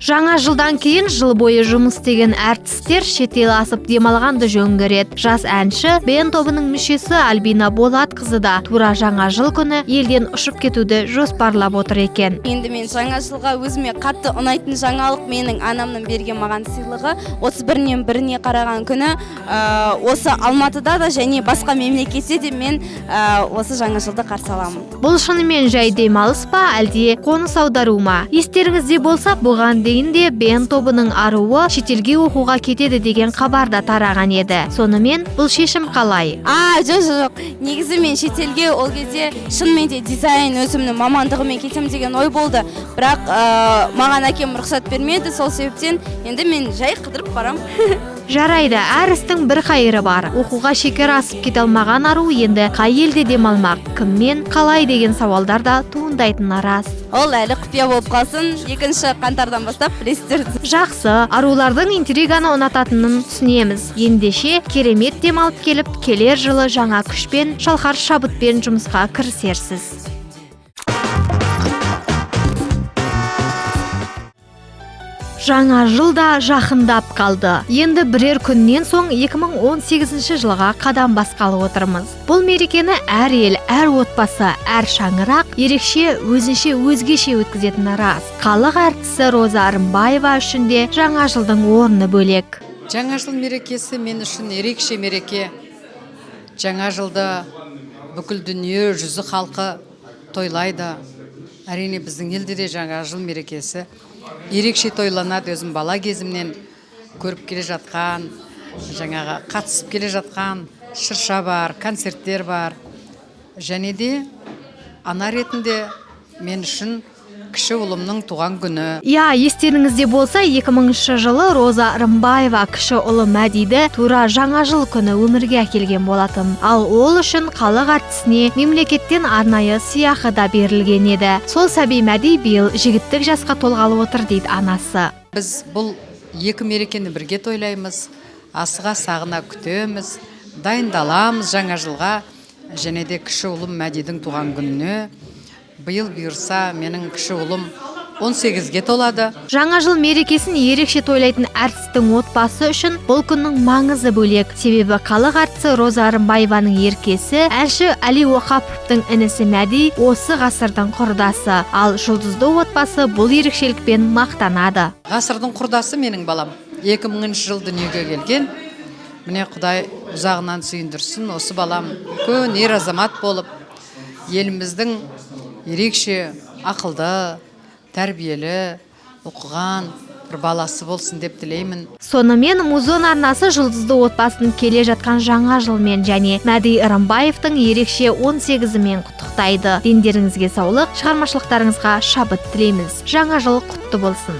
Жаңа жылдан кейін жыл бойы жұмыс істеген әртістер шетел асып демалғанды жөн көреді. Жас әнші бен тобының мүшесі Альбина Болатқызы да тура жаңа жыл күні елден ұшып кетуді жоспарлап отыр екен. Енді мен жаңа жылға өзіме қатты ұнайтын жаңалық менің анамның берген маған сыйлығы. 31-нен 1-не қараған күні осы Алматыда да және басқа мемлекетте де мен осы жаңа жылды қарсы аламын. Бұл шынымен жай демалыс па, әлде қоныс аудару ма? Естеріңізде болса, бұған дейін де бен тобының аруы шетелге оқуға кетеді деген хабар да тараған еді. Сонымен бұл шешім қалай? Жоқ. Негізі мен шетелге ол кезде шынымен де дизайн өзімнің мамандығымен кетем деген ой болды. Бірақ маған әкем рұқсат бермеді, сол себептен енді мен жай қыдырып барам. Жарайды, әр істің бір қайыры бар. Оқуға шекара асып кете алмаған ару енді қай елде демалмақ, кіммен, қалай деген сауалдар да туындайтыны рас. Ол әлі құпия болып қалсын, 2 қаңтардан бастап білесіздер. Жақсы, арулардың интриганы ұнататынын түсінеміз. Ендеше керемет демалып келіп, келер жылы жаңа күшпен, шалқар шабытпен жұмысқа кірісерсіз. Жаңа жылда жақындап қалды. Енді бірер күннен соң 2018 жылға қадам басқалы отырмыз. Бұл мерекені әр ел, әр отбасы, әр шаңырақ ерекше, өзінше, өзгеше өткізетіні рас. Халық әртісі Роза Рымбаева үшін де жаңа жылдың орны бөлек. Жаңа жыл мерекесі мен үшін ерекше мереке. Жаңа жылды бүкіл дүние жүзі халқы тойлайды. Әрине біздің елде де жаңа жыл мерекесі ерекше тойланады. Өзім бала кезімнен көріп келе жатқан, жаңаға қатысып келе жатқан шырша бар, концерттер бар. Және де ана ретінде мен үшін кіші ұлымның туған күні. Естеріңізде болса, 2000 жылы Роза Рымбаева кіші ұлы Мәдиді тура жаңа жыл күні өмірге әкелген болатын. Ал ол үшін халық әртісіне мемлекеттен арнайы сыйақы да берілген еді. Сол сәби Мәди биыл жігіттік жасқа толғалы отыр дейді анасы. Біз бұл екі мерекені бірге тойлаймыз, асыға сағына күтеміз, дайындаламыз жаңа жылға, және де кіші ұлым Мәдидің туған күніне. Биыл бұйырса менің кіші ұлым 18-ге толады. Жаңа жыл мерекесін ерекше тойлайтын әртістің отбасы үшін бұл күннің маңызы бөлек. Себебі халық әртісі Роза Рымбаеваның еркесі, әнші Әли Оқаповтың інісі Мәди осы ғасырдың құрдасы. Ал жұлдызды отбасы бұл ерекшелікпен мақтанады. Ғасырдың құрдасы менің балам. 2000 жыл дүниеге келген. Міне Құдай ұзағынан сүйіндірсін, осы балам үлкен ер азамат болып, еліміздің ерекше ақылды, тәрбиелі, оқыған бір баласы болсын деп тілеймін. Сонымен Музон арнасы жұлдызды отбасын келе жатқан жаңа жылмен және Мәди Рымбаевтың ерекше 18-мен құттықтайды. Дендеріңізге саулық, шығармашылықтарыңызға шабыт тілейміз. Жаңа жыл құтты болсын.